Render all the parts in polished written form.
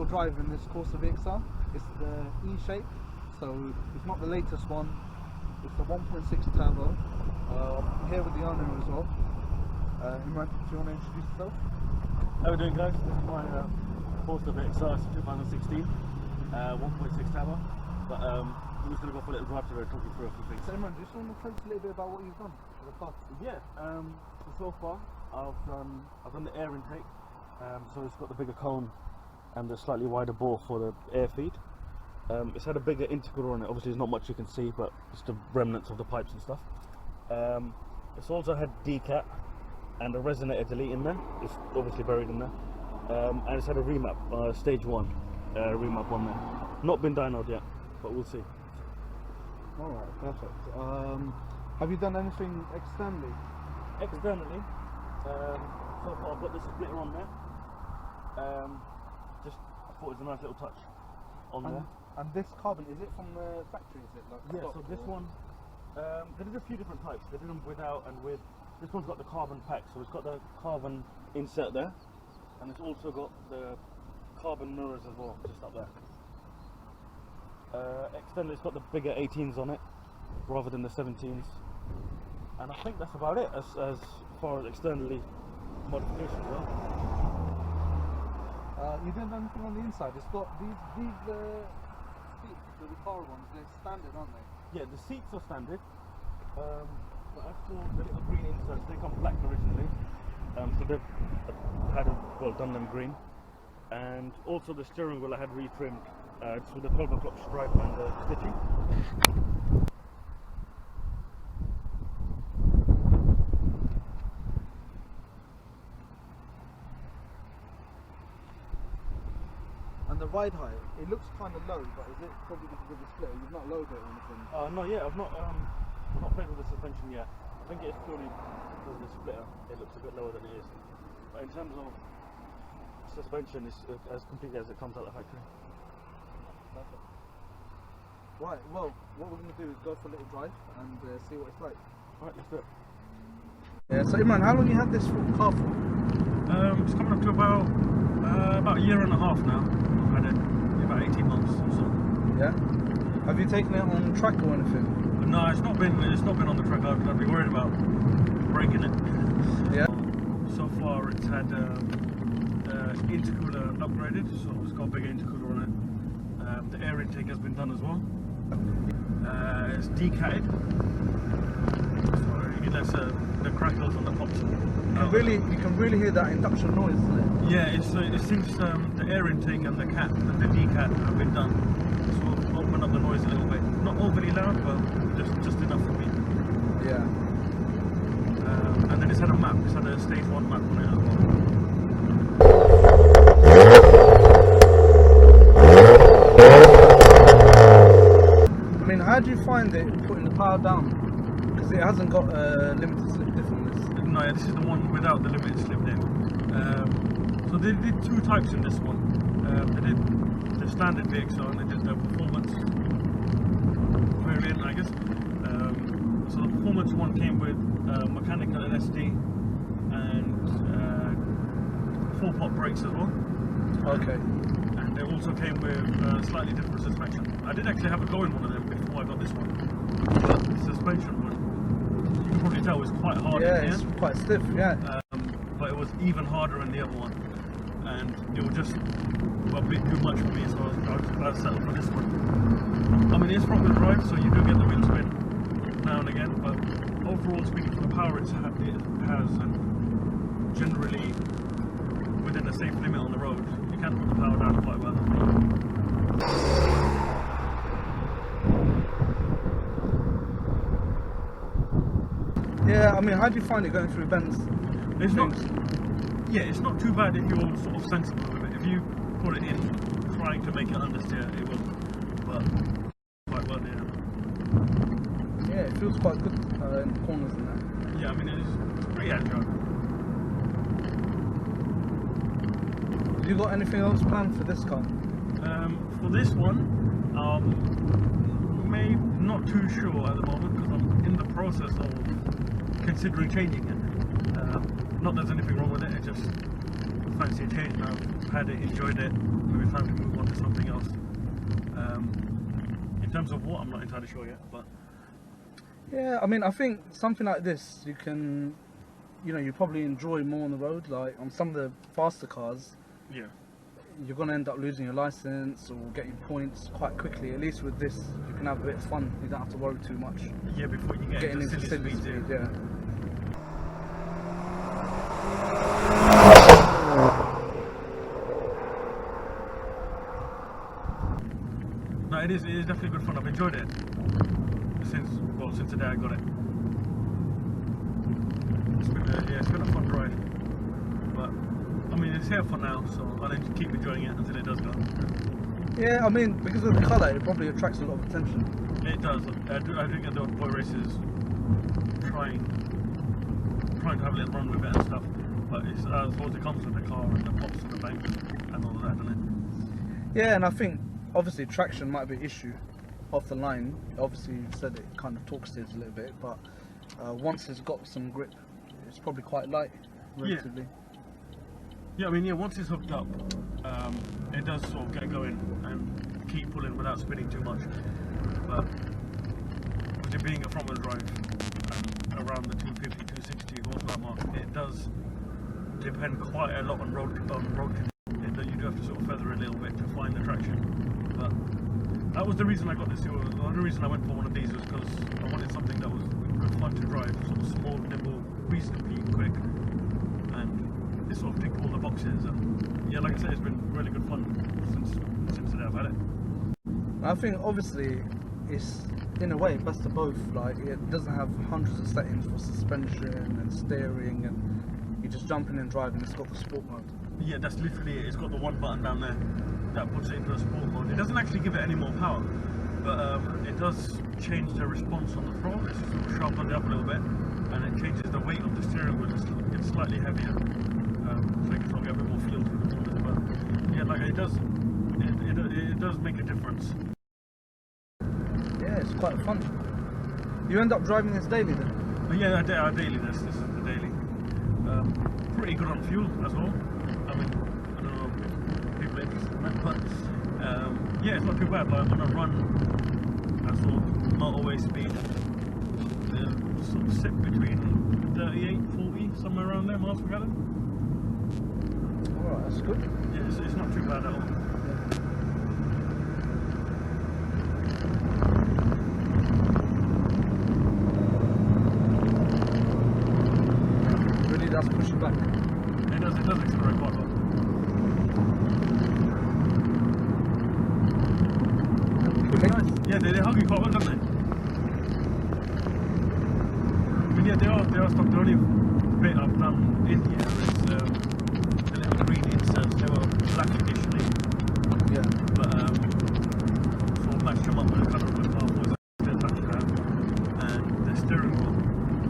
drive in this Corsa VXR. It's the E shape, so it's not the latest one. It's the 1.6 turbo. I'm here with the owner as well. Imran, do you want to introduce yourself? How are we doing, guys? This is my Corsa VXR. It's 2016, 1.6 turbo. But we're just going to go for a little drive today, talking through a few things. So Imran, do you just want to tell us a little bit about what you've done for the car? Yeah. So far, I've done the air intake. So it's got the bigger cone and the slightly wider bore for the air feed. It's had a bigger intercooler on it. Obviously there's not much you can see, but it's the remnants of the pipes and stuff. It's also had decat and a resonator delete in there. It's obviously buried in there. And it's had a remap, stage 1 remap on there. Not been dynoed yet, but we'll see. Alright, perfect. Have you done anything externally? Externally, so far I've got this splitter on there. Just I thought it was a nice little touch on there. And this carbon, is it from the factory? Is it like yeah? So this one, they did a few different types. They did them without and with. This one's got the carbon pack, so it's got the carbon insert there, and it's also got the carbon mirrors as well, just up there. Externally, it's got the bigger 18s on it rather than the 17s, and I think that's about it as far as externally modifications go. You didn't do anything on the inside. It's got these seats, the car ones. They're standard, aren't they? Yeah, the seats are standard. But as for the little green inserts, they come black originally. So they've done them green. And also the steering wheel I had retrimmed just with the 12 o'clock stripe and the stitching. And the ride height, it looks kind of low, but is it probably because of the splitter? You've not lowered it or anything? Not yet. I've not played with the suspension yet. I think it's purely because of the splitter. It looks a bit lower than it is. But in terms of suspension, it's as completely as it comes out of the factory. Perfect. Right, well, what we're going to do is go for a little drive and see what it's like. Alright, let's do it. Yeah, so Imran, how long have you had this car for? It's coming up to about a year and a half now. I've had it about 18 months or so. Yeah? Have you taken it on track or anything? No, it's not been on the track. I'd be worried about breaking it. Yeah. So far, it's had intercooler upgraded, so it's got a bigger intercooler on it. The air intake has been done as well. It's decatted. So that's the crackles on the pops. You can really hear that induction noise, isn't it? Yeah, it's since the air intake and the decat have been done, so open up the noise a little bit. Not overly loud, but just enough for me. Yeah. And then it's had a map. It's had a stage 1 map on it as well. I mean, how do you find it putting the power down? Because it hasn't got a limited slip diff on this. No, yeah, this is the one without the limited slip diff. So they did 2 types in this one. They did the standard VXR and they did the performance variant, I guess. So the performance one came with mechanical LSD and 4-pot brakes as well. Okay. And they also came with slightly different suspension. I did actually have a go in one of them before. before I got this one. But the suspension was, you can probably tell, was quite hard Yeah, in here. it's quite stiff, yeah. But it was even harder in the other one. And it was just a bit too much for me, so I settled for this one. I mean, it's front wheel drive, so you do get the wheel spin now and again, but overall, speaking for the power it has, and generally within a safe limit on the road, you can put the power down quite well. Yeah, I mean, how do you find it going through bends? It's not, yeah, it's not too bad if you're sort of sensible with it. If you put it in trying to make it understeer, it will, but quite well, yeah. Yeah, it feels quite good in the corners and that. Yeah, I mean, it's pretty agile. Have you got anything else planned for this car? For this one, not too sure at the moment because I'm in the process of considering changing it. Not that there's anything wrong with it, it's just fancy a change now. I've had it, enjoyed it, maybe time to move on to something else. In terms of what, I'm not entirely sure yet, but Yeah, I mean, I think something like this, you probably enjoy more on the road. Like on some of the faster cars, yeah. you're going to end up losing your license or getting points quite quickly. At least with this, you can have a bit of fun. You don't have to worry too much. Yeah, before you get Getting into silly speeds, speed, yeah. No, it is definitely good fun. I've enjoyed it since the day I got it. It's been a fun ride. But I mean, it's here for now, so I'll keep enjoying it until it does go. Yeah, I mean, because of the colour, it probably attracts a lot of attention. It does. I do get the boy races trying to have a little run with it and stuff. But it's as long as it comes with the car and the pops and the bank and all of that, doesn't it? Yeah, and I think obviously traction might be an issue off the line. Obviously, you said it kind of talks to it a little bit, but once it's got some grip, it's probably quite light, relatively. Yeah, I mean, once it's hooked up, it does sort of get going and keep pulling without spinning too much. But with it being a front wheel drive around the 250, 260 horsepower mark, it does depend quite a lot on road conditions. You do have to sort of feather it a little bit to find the traction. But that was the reason I got this. The only reason I went for one of these was because I wanted something that was good fun to drive, sort of small, nimble, reasonably quick, and it sort of ticked all the boxes. And yeah, like I said, it's been really good fun since the day I've had it. I think obviously it's in a way best of both. Like it doesn't have hundreds of settings for suspension and steering, and you just jump in and drive, and it's got the sport mode. Yeah, that's literally it. It's got the one button down there that puts it into a sport mode. It doesn't actually give it any more power, but it does change the response on the throttle. It's sort of sharpened it up a little bit, and it changes the weight of the steering wheel. It's slightly heavier, so you can sort of get a bit more feel through the corners. But yeah, like it does make a difference. Yeah, it's quite fun. You end up driving this daily then? Yeah, our daily. This is the daily. Pretty good on fuel as well. I mean, I don't know if people are interested in that, but yeah, it's not too bad. Like on a run at sort of motorway speed, sort of sit between 38, 40, somewhere around there miles per gallon. Alright, that's good. Yeah, it's not too bad at all. Really does push you back. It does accelerate quite well. Okay. Nice. Yeah, they hug you quite well, don't they? I mean, yeah, they are stuff. The only bit I've done in here is the little green inserts. They were black initially, Yeah. but sort of matched them up with the colour of the car was attached to that. And the steering wheel,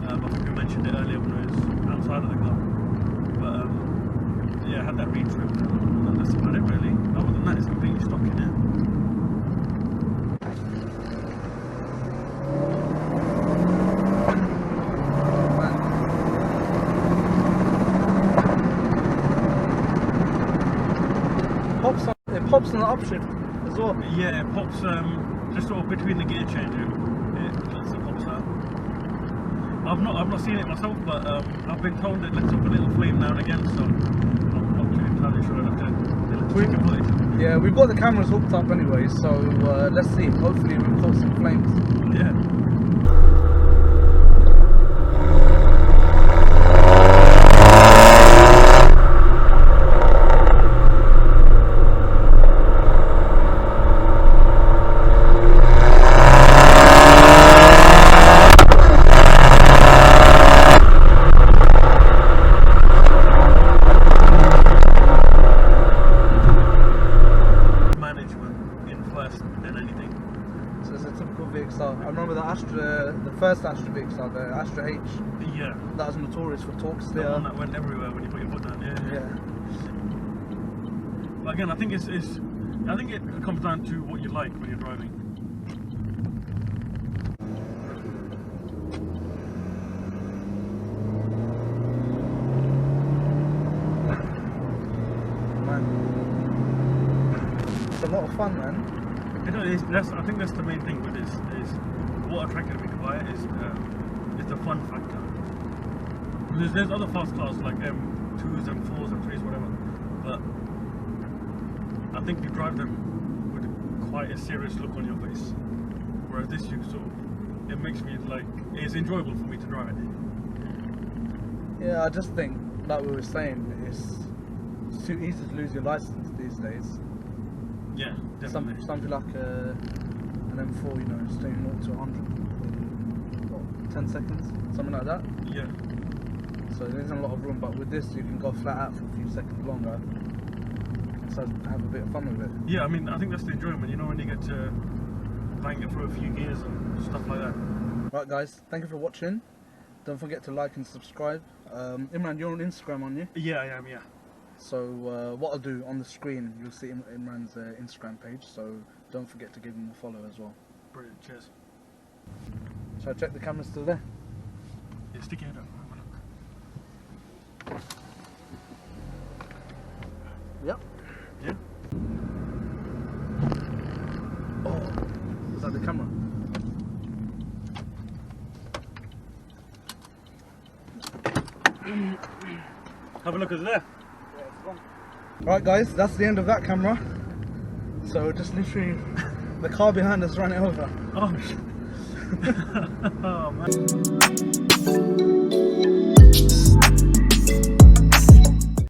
I think we mentioned it earlier when it was outside of the car. But yeah, I had that retrim, and that's about it really. Other than that, it's completely stock in there. It pops on the upshift as well. Yeah, it pops just sort of between the gear change, it lets it pops out. I've not seen it myself, but I've been told it lets up a little flame now and again, so I'm not too entirely sure. I'll have to check and put it. Yeah, we've got the cameras hooked up anyway, so let's see. Hopefully we'll caught some flames. Yeah. VXR. I remember the first Astra VXR, the Astra H. Yeah. That was notorious for torque steer. The one that went everywhere when you put your foot down. Yeah. But again, I think I think it comes down to what you like when you're driving. Man, it's a lot of fun, man. I think that's the main thing with this. Is what attracted me to buy it is the fun factor. There's other fast cars like M2s, M4s, M3s, whatever, but I think you drive them with quite a serious look on your face. Whereas this, it makes me it's enjoyable for me to drive it. Yeah, I just think, like we were saying, it's too easy to lose your license these days. Yeah, definitely. Something like an M4, you know, just doing 0 to 100 in 10 seconds, something like that. Yeah. So there isn't a lot of room, but with this you can go flat out for a few seconds longer. So have a bit of fun with it. Yeah, I mean, I think that's the enjoyment, you know, when you get to bang it through a few gears and stuff like that. Right guys, thank you for watching. Don't forget to like and subscribe. Imran, you're on Instagram, aren't you? Yeah, I am, yeah. So what I'll do on the screen, you'll see Imran's Instagram page, so don't forget to give him a follow as well. Brilliant, cheers. Shall I check the camera's still there? Yeah, stick your head up. Have a look. Yep. Yeah. Oh, is that the camera? Have a look at it there. Right guys, that's the end of that camera. So just literally the car behind us ran it over. Oh, oh man.